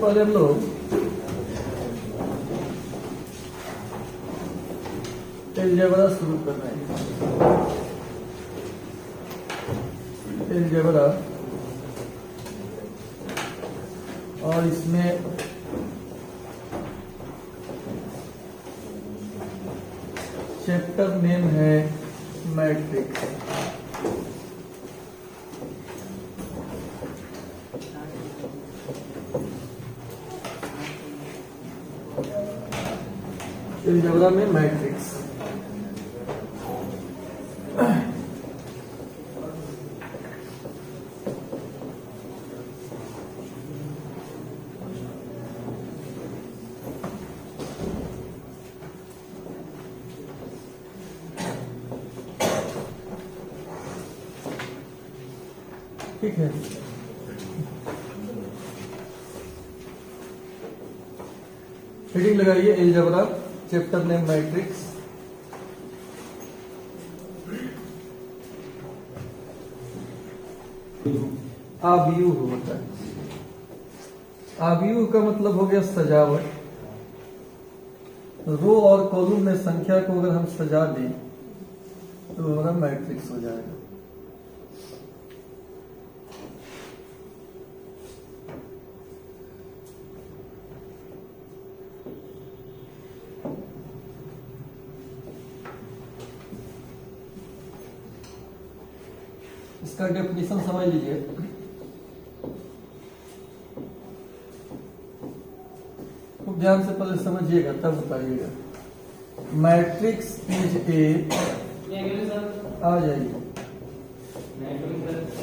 पहले हम लोग अलजेब्रा शुरू कर रहे हैं। अलजेब्रा, और इसमें चैप्टर नेम है मैट्रिक्स। अलजेब्रा में मैट्रिक्स। ठीक है, हेडिंग लगाइए अलजेब्रा, चैप्टर नेम मैट्रिक्स। आव्यूह होता है। आव्यूह का मतलब हो गया सजावट। रो और कॉलम में संख्या को अगर हम सजा दें तो हमारा मैट्रिक्स हो जाएगा। इसका डेफिनेशन समझ लीजिए। खूब ध्यान से पहले समझिएगा तब बताइएगा। मैट्रिक्स इज ए, आ जाइए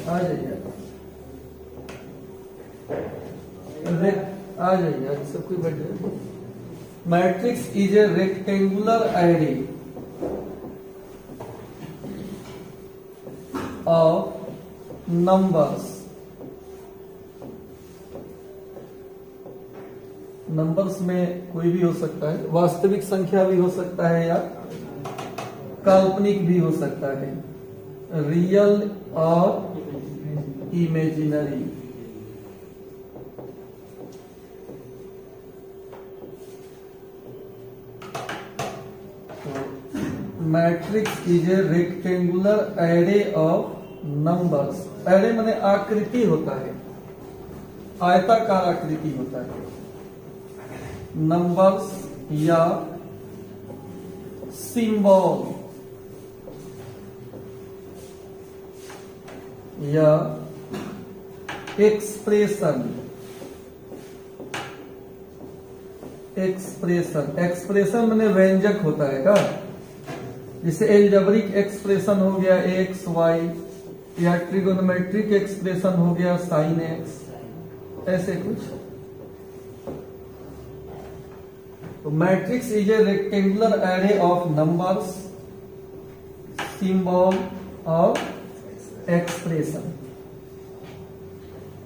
आ जाइए आ जाइए, सब कुछ बैठ जाइए। Matrix is a rectangular array of numbers. Numbers में कोई भी हो सकता है, वास्तविक संख्या भी हो सकता है या काल्पनिक भी हो सकता है, रियल और imaginary. Matrix is a rectangular array of numbers. Array माने आकृति होता है, आयताकार आकृति होता है। नंबर्स या सिंबल या एक्सप्रेशन। एक्सप्रेशन माने व्यंजक होता है का। जैसे एल्जेब्रिक एक्सप्रेशन हो गया एक्स वाई, या ट्रिगोनोमेट्रिक एक्सप्रेशन हो गया साइन एक्स, ऐसे कुछ। तो matrix is a rectangular array of numbers, symbol और एक्सप्रेशन।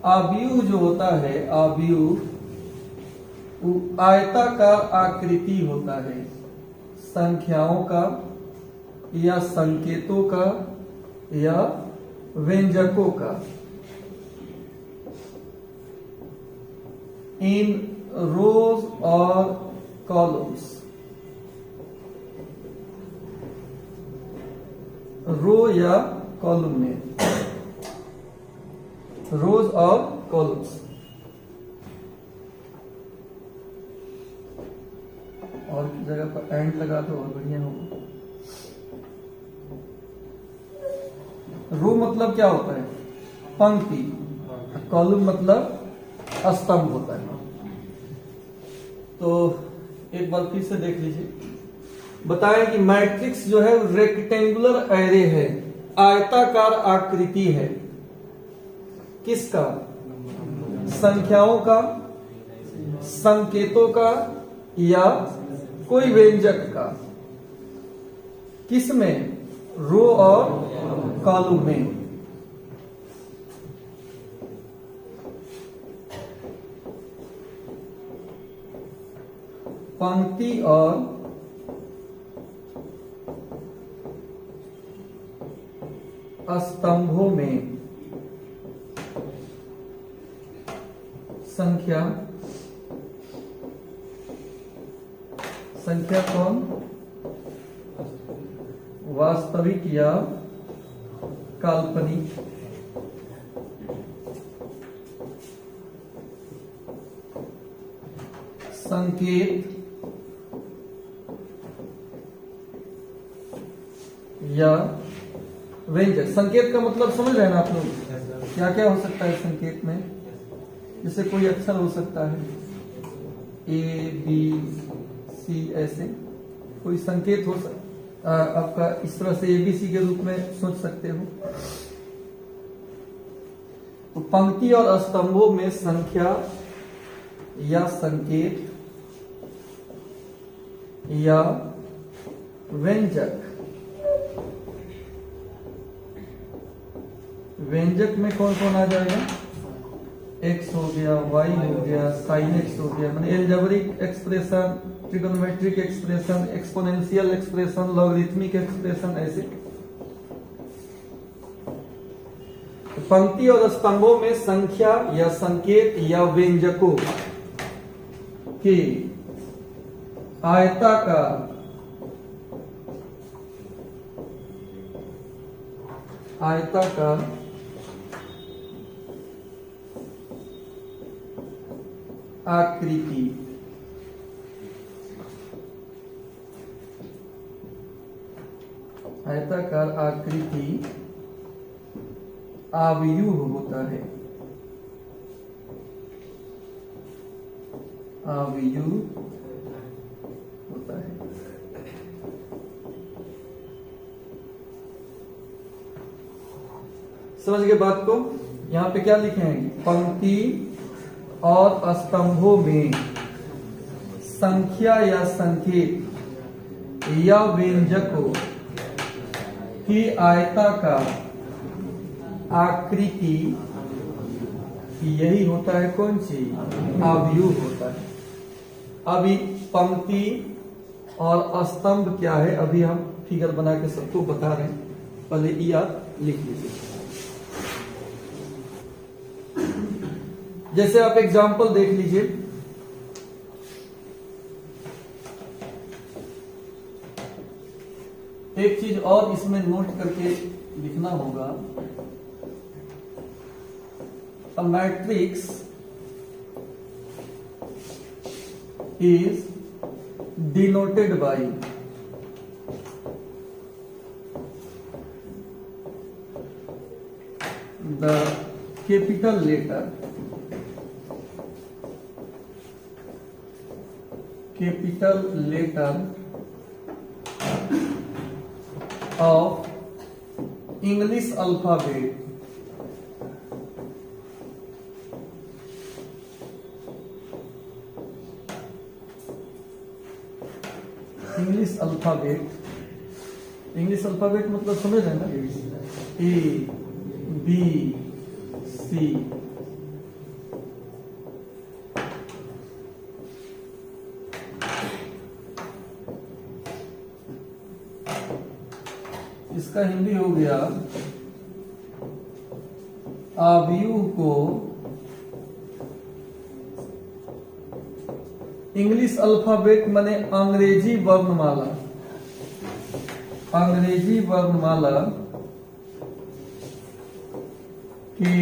आव्यूह जो होता है, आव्यूह आयताकार आकृति होता है, संख्याओं का या संकेतों का या व्यंजकों का। इन रोज और कॉलम्स। रो या कॉलम में, रोज और कॉलम्स। और की जगह पर एंड लगा दो और बढ़िया होगा। रो मतलब क्या होता है? पंक्ति। कॉलम मतलब स्तंभ होता है। तो एक बार फिर से देख लीजिए। बताएं कि मैट्रिक्स जो है रेक्टेंगुलर एरे है, आयताकार आकृति है। किसका? संख्याओं का, संकेतों का या कोई व्यंजक का। किसमें? रो और कॉलम में। पंक्ति और स्तंभों में संख्या संख्या कौन? वास्तविक या काल्पनिक। संकेत या व्यंजक। संकेत का मतलब समझ रहे हैं ना आप लोग? क्या क्या हो सकता है संकेत में? जैसे कोई अक्षर हो सकता है ए बी सी, ऐसे कोई संकेत हो सकता आपका, इस तरह से एबीसी के रूप में सोच सकते हो। तो पंक्ति और स्तंभों में संख्या या संकेत या व्यंजक। व्यंजक में कौन कौन आ जाएगा? x हो गया, y हो गया, sin x हो गया, माने algebraic expression, trigonometric expression, exponential expression, logarithmic expression, ऐसे। तो पंक्ति और स्तंभों में संख्या या संकेत या व्यंजकों के आयताकार आकृति आव्यूह होता है। आव्यूह होता है। समझ गए बात को? यहां पे क्या लिखे हैं? पंक्ति और स्तंभों में संख्या या संकेत या व्यंजकों की आयताकार आकृति, यही होता है कौन सी? आव्यूह होता है। अभी पंक्ति और स्तंभ क्या है, अभी हम फिगर बना के सबको बता रहे हैं, पहले ये आप लिख लीजिए। जैसे आप एग्जाम्पल देख लीजिए, एक चीज और इसमें नोट करके लिखना होगा। A matrix is denoted by the capital letter of English alphabet English alphabet मतलब समझ रहे हैं ना? ए बी सी, इसका हिंदी हो गया आव्यूह को इंग्लिश अल्फाबेट माने अंग्रेजी वर्णमाला के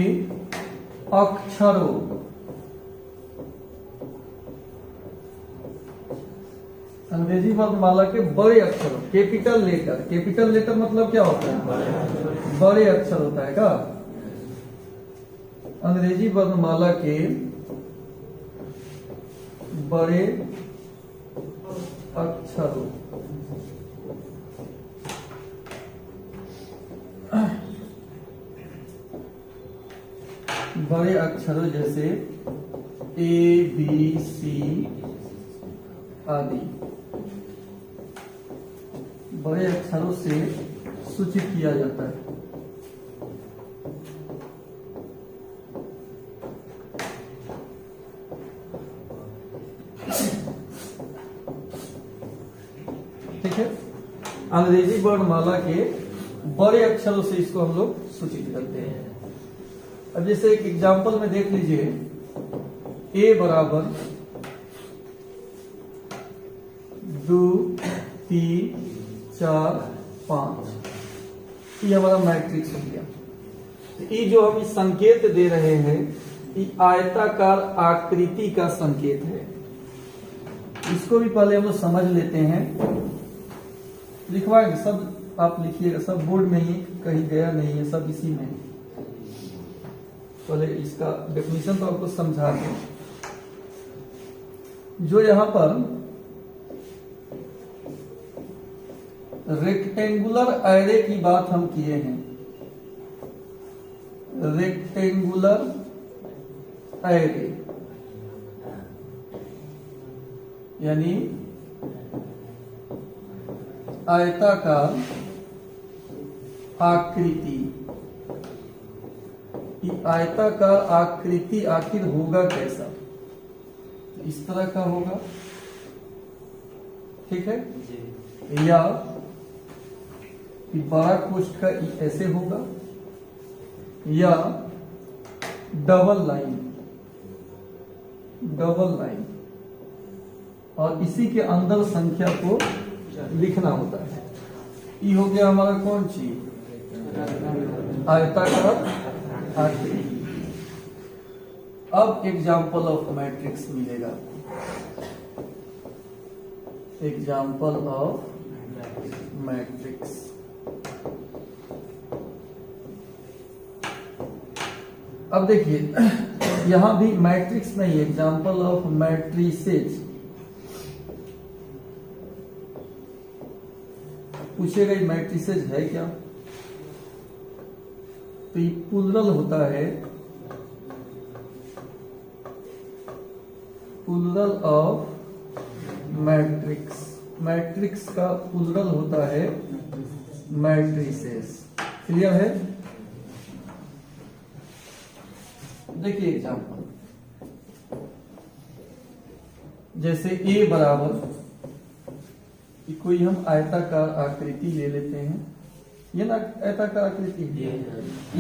अक्षरों अंग्रेजी वर्णमाला के बड़े अक्षरों, कैपिटल लेटर मतलब क्या होता है? बड़े अक्षर होता है का? अंग्रेजी वर्णमाला के बड़े अक्षरों जैसे ए बी सी आदि बड़े अक्षरों से सूचित किया जाता है। ठीक है, अंग्रेजी वर्णमाला के बड़े अक्षरों से इसको हम लोग सूचित करते हैं। अब जैसे एक एग्जांपल में देख लीजिए, ए बराबर 2 3 4 5, ये हमारा मैट्रिक्स हो गया। तो ये जो हम इस संकेत दे रहे हैं, ये आयताकार आकृति का संकेत है। इसको भी पहले हम लोग समझ लेते हैं, लिखवाएंगे सब, आप लिखिएगा सब बोर्ड में ही, कहीं गया नहीं है, सब इसी में। पहले इसका डेफिनेशन तो आपको समझा दें। जो यहां पर रेक्टेंगुलर एरे की बात हम किए हैं, रेक्टेंगुलर एरे यानी आयताकार आकृति। आयताकार आकृति आखिर होगा कैसा? इस तरह का होगा, ठीक है, या बड़ा कोष्ठ का ऐसे होगा, या डबल लाइन, डबल लाइन, और इसी के अंदर संख्या को लिखना होता है। ये हो गया हमारा कौन चीज? आयताकार आकृति। अब एग्जाम्पल ऑफ मैट्रिक्स मिलेगा, एग्जाम्पल ऑफ मैट्रिक्स। अब देखिए यहां भी मैट्रिक्स नहीं, एग्जाम्पल ऑफ मैट्रिसेज पूछेगा। ये मैट्रिसेज है क्या? तो ये प्लुरल होता है, प्लुरल ऑफ मैट्रिक्स। मैट्रिक्स का प्लुरल होता है मैट्रिसेस। क्लियर है? देखिए एग्जाम्पल, जैसे A बराबर, कोई हम आयताकार आकृति ले लेते हैं, ये ना आयताकार आकृति है,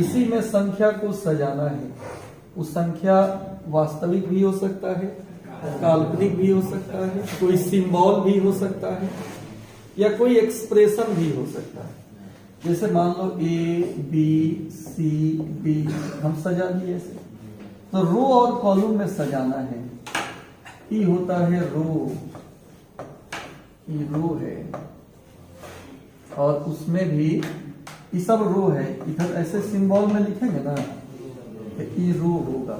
इसी में संख्या को सजाना है। वो संख्या वास्तविक भी हो सकता है, काल्पनिक भी हो सकता है, कोई सिंबल भी हो सकता है, या कोई एक्सप्रेशन भी हो सकता है। जैसे मान लो A B C D हम सजा दिए ऐसे, तो रो और कॉलम में सजाना है। ई होता है रो, ये रो है, और उसमें भी ये सब रो है। इधर ऐसे सिंबल में लिखेंगे ना, तो ये रो होगा।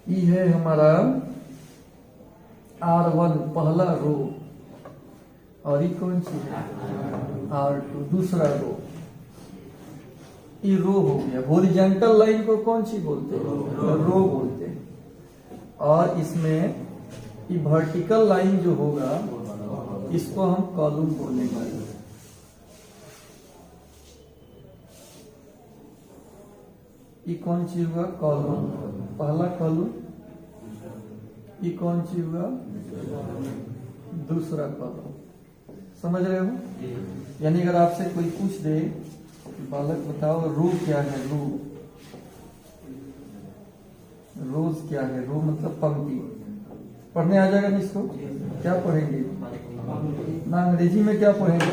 ये है हमारा R1 पहला रो, और ये कौन सी है? R2 दूसरा रो। ये रो हो गया। हॉरिजॉन्टल लाइन को कौन सी बोलते हैं? रो बोलते हैं। और इसमें ये वर्टिकल लाइन जो होगा, इसको हम कॉलम बोलेंगे। ये कौन सी हुआ? कॉलम, पहला कॉलम। ये कौन सी हुआ? दूसरा कॉलम। समझ रहे हो? यानी अगर आपसे कोई पूछ दे, बालक बताओ रो क्या है? रो, रोज क्या है? रो मतलब पंक्ति। पढ़ने आ जाएगा इसको? क्या पढ़ेंगे ना? अंग्रेजी में क्या पढ़ेंगे?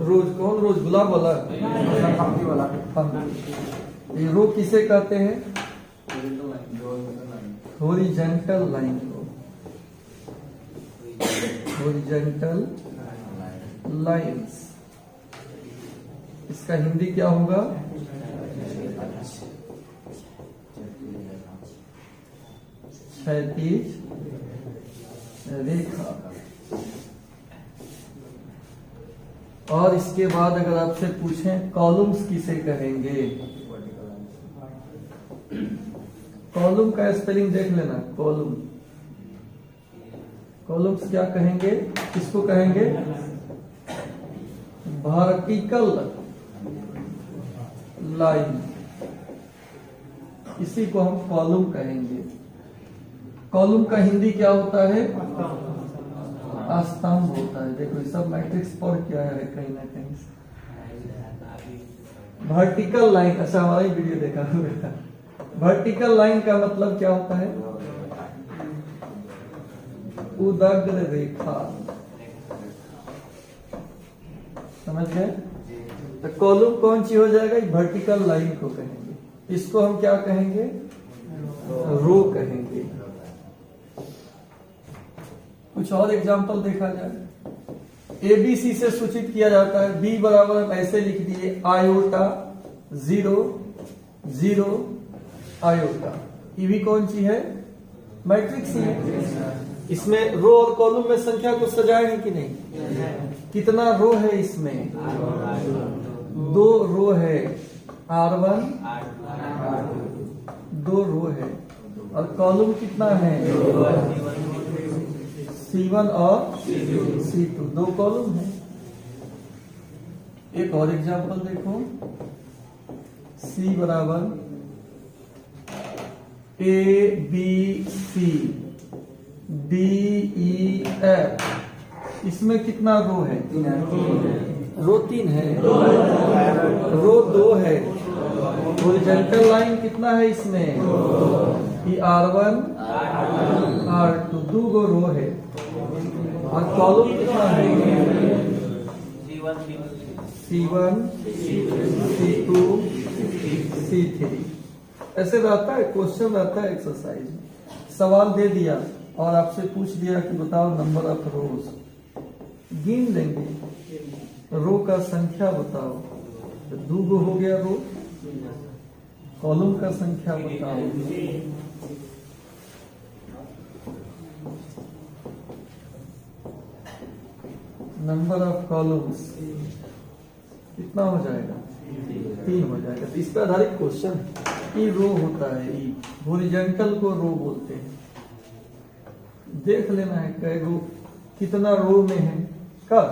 रोज। कौन रोज? गुलाब वाला? पंक्ति वाला। पंक्ति। ये रो किसे कहते हैं? हॉरिजॉन्टल लाइन को, हॉरिजॉन्टल लाइंस। इसका हिंदी क्या होगा? क्षैतिज रेखा। और इसके बाद अगर आपसे पूछें कॉलम्स किसे कहेंगे? कॉलम का स्पेलिंग देख लेना। कॉलम, कॉलम्स क्या कहेंगे? किसको कहेंगे? वर्टिकल लाइन, इसी को हम कॉलम कहेंगे। कॉलम का हिंदी क्या होता है? स्तंभ होता है। देखो सब मैट्रिक्स पढ़ के आया है कहीं ना कहीं। वर्टिकल लाइन, अच्छा हमारा ही वीडियो देखा होगा। वर्टिकल लाइन का मतलब क्या होता है? उदग्र रेखा, समझ गए? तो कॉलम कौन सी हो जाएगा? वर्टिकल लाइन को कहेंगे, इसको हम क्या कहेंगे? रो कहेंगे। कुछ और एग्जांपल देखा जाए। एबीसी से सूचित किया जाता है, बी बराबर हम ऐसे लिख दिए आयोटा 0 0 आयोटा। ये भी कौन सी है? मैट्रिक्स ही है। इसमें रो और कॉलम में संख्या को सजाएंगे कि नहीं? कितना रो है इसमें? 2 रो है, R1 2 रो है, और कॉलम कितना है? C1 और C2 2 कॉलम है। एक और एग्जांपल देखो, C बराबर ABC DEF, इसमें कितना रो है? रो 3 है, रो 2 है। हॉरिजॉन्टल लाइन कितना है इसमें? ये R1 R2 2 गो रो है, और कॉलम कितना है? C1 C2 C3। ऐसे रहता है, क्वेश्चन रहता है एक्सरसाइज में। सवाल दे दिया और आपसे पूछ दिया कि बताओ नंबर ऑफ रोज, गिन लेंगे, रो का संख्या बताओ, तो 2 गो हो गया रो। कॉलम का संख्या बताओ, नंबर ऑफ कॉलम्स कितना हो जाएगा? 3 हो जाएगा। तो इस पर आधारित क्वेश्चन ई रो होता है, ई हॉरिजॉन्टल को रो बोलते हैं। देख लेना है कै रो, कितना रो में है। कब?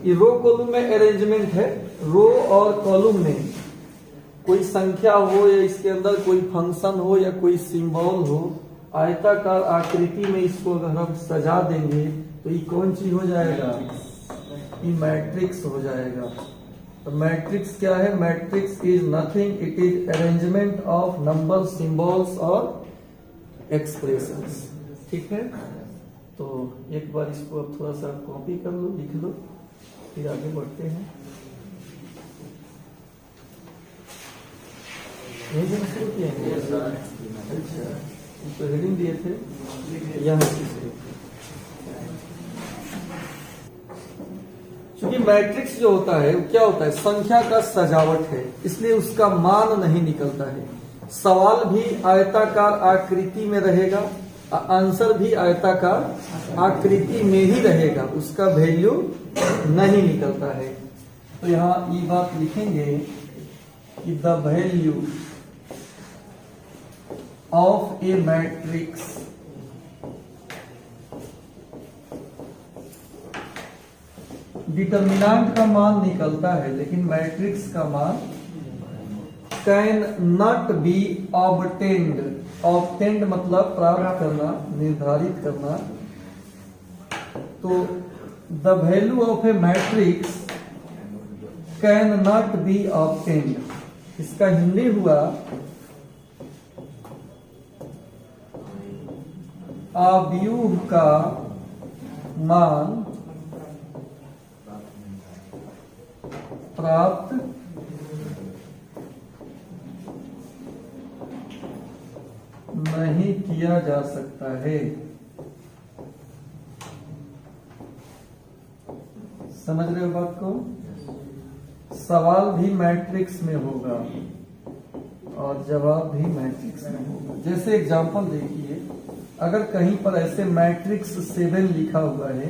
ये रो कॉलम में अरेंजमेंट है। रो और कॉलम में कोई संख्या हो या इसके अंदर कोई फंक्शन हो या कोई सिंबल हो, आयताकार आकृति में इसको अगर हम सजा देंगे तो ये कौन चीज हो जाएगा? ये मैट्रिक्स हो जाएगा। तो मैट्रिक्स क्या है? Matrix is nothing, it is arrangement of number, symbols और एक्सप्रेशंस। ठीक है, तो एक बार इसको अब थोड़ा सा कॉपी कर लो, लिख लो, फिर आगे बढ़ते हैं। यही जब शुरू किए हैं? अच्छा, तो हेडिंग दिए थे यहाँ। क्योंकि मैट्रिक्स जो होता है वो क्या होता है? संख्या का सजावट है, इसलिए उसका मान नहीं निकलता है। सवाल भी आयताकार आकृति में रहेगा, आंसर भी आयताकार आकृति में ही रहेगा, उसका वैल्यू नहीं निकलता है। तो यहाँ ये बात लिखेंगे कि the value of A matrix determinant का मान निकलता है, लेकिन मैट्रिक्स का मान can not be obtained. Obtained मतलब प्राप्त करना, निर्धारित करना। तो the value of A matrix can not be obtained, इसका हिंदी हुआ आव्यूह का मान प्राप्त नहीं किया जा सकता है। समझ रहे हो बात को? सवाल भी मैट्रिक्स में होगा और जवाब भी मैट्रिक्स में होगा। जैसे एग्जांपल देखिए, अगर कहीं पर ऐसे मैट्रिक्स 7 लिखा हुआ है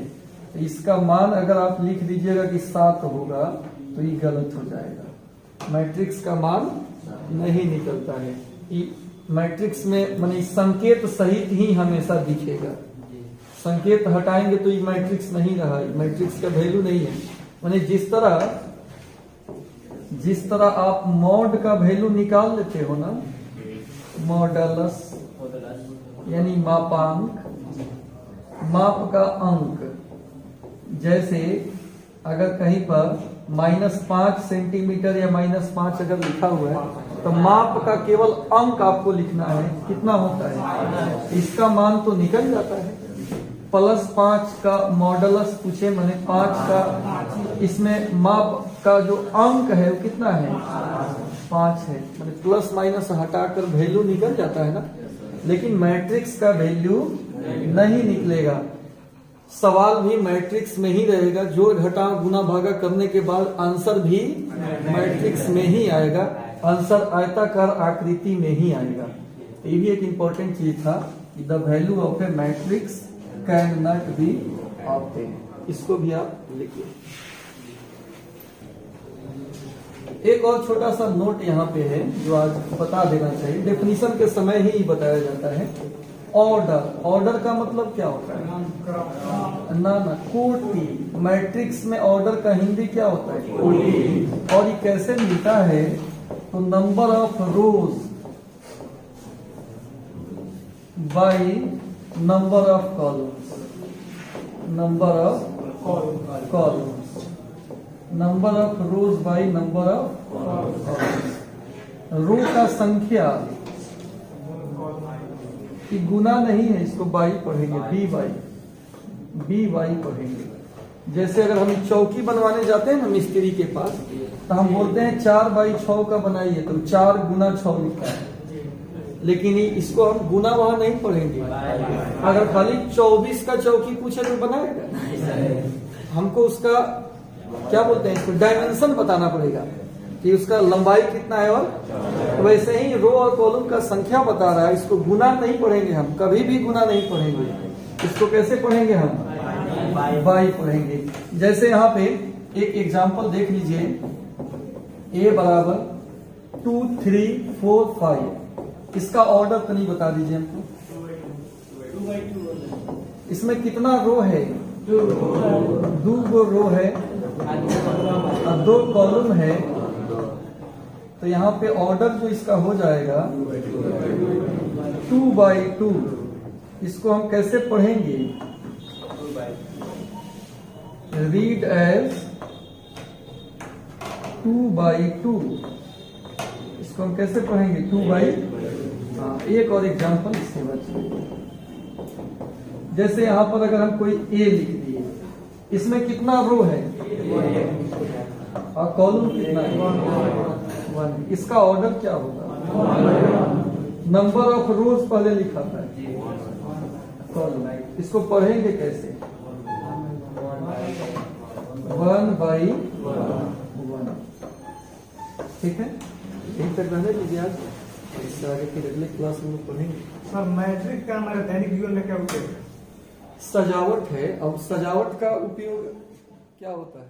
तो इसका मान अगर आप लिख दीजिएगा कि 7 होगा तो ये गलत हो जाएगा। मैट्रिक्स का मान नहीं निकलता है। मैट्रिक्स में माने संकेत सहित ही हमेशा दिखेगा। संकेत हटाएंगे तो ये मैट्रिक्स नहीं रहा, मैट्रिक्स का वैल्यू नहीं है। माने जिस तरह आप मॉड का वैल्यू निकाल लेते हो ना, मॉडलस यानी मापांक, माप का अंक। जैसे अगर कहीं पर -5 सेंटीमीटर या -5 अगर लिखा हुआ है तो तो माप का केवल अंक आपको लिखना है, कितना होता है, इसका मान तो निकल जाता है। +5 का मॉडुलस पूछे, मैंने 5 का, इसमें माप का जो अंक है वो कितना है, 5 है। मैंने प्लस माइनस हटाकर वैल्यू निकल जाता है ना, लेकिन मैट्रिक्स का वैल्यू नहीं निकलेगा। सवाल भी मैट्रिक्स में ही रहेगा, जोड़ घटाव गुना भागा करने के बाद आंसर भी मैट्रिक्स में ही आएगा, आंसर आयताकार आकृति में ही आएगा। ये भी एक इंपॉर्टेंट चीज था कि the value of A matrix can not be obtain, इसको भी आप लिखिए। एक और छोटा सा नोट यहाँ पे है जो आज बता देना चाहिए, डेफिनेशन के समय ही बताया जाता है। ऑर्डर, ऑर्डर का मतलब क्या होता है, ना कोटि। मैट्रिक्स में ऑर्डर का हिंदी क्या होता है, कोटि। और ये कैसे मिलता है, तो number of rows by number of columns, number of columns, number of rows by number of columns. Row का संख्या कि गुना नहीं है, इसको बाई पढ़ेंगे, बी बाई पढ़ेंगे। जैसे अगर हम चौकी बनवाने जाते हैं ना मिस्त्री के पास, तो हम बोलते हैं 4/6 का बनाइए, तो 4 गुना 6 लिखता है, लेकिन इसको हम गुना वहां नहीं पढ़ेंगे। अगर खाली 24 का चौकी पूछे तो बनाएगा, हमको उसका क्या बोलते हैं, इसको डायमेंशन बताना पड़ेगा कि उसका लंबाई कितना है। और वैसे ही रो और कॉलम का संख्या बता रहा है, इसको गुना नहीं पढ़ेंगे हम, कभी भी गुना नहीं पढ़ेंगे। इसको कैसे पढ़ेंगे हम, बाई पढ़ेंगे। जैसे यहाँ पे एक एग्जांपल देख लीजिए, a बराबर 2 3 4 5, इसका ऑर्डर तो नहीं बता दीजिए हमको। इसमें कितना रो है, 2 रो है और 2 कॉलम है, तो यहाँ पे ऑर्डर जो इसका हो जाएगा 2/2। इसको हम कैसे पढ़ेंगे, रीड एज 2/2। इसको हम कैसे पढ़ेंगे, 2/2। एक और एग्जांपल इसके बाद, जैसे यहाँ पर अगर हम कोई ए लिख दिए, इसमें कितना रो है और कॉलम कितना है, 1। इसका ऑर्डर क्या होगा, नंबर ऑफ रोज पहले लिखा था, कॉलम। इसको पढ़ेंगे कैसे, 1/1। ठीक है, यहीं तक रहने दीजिए आज, इससे आगे फिर अगले क्लास में पढ़ेंगे। सर मैट्रिक का हमारे दैनिक जीवन में क्या उपयोग है, सजावट है। और सजावट का उपयोग क्या होता है,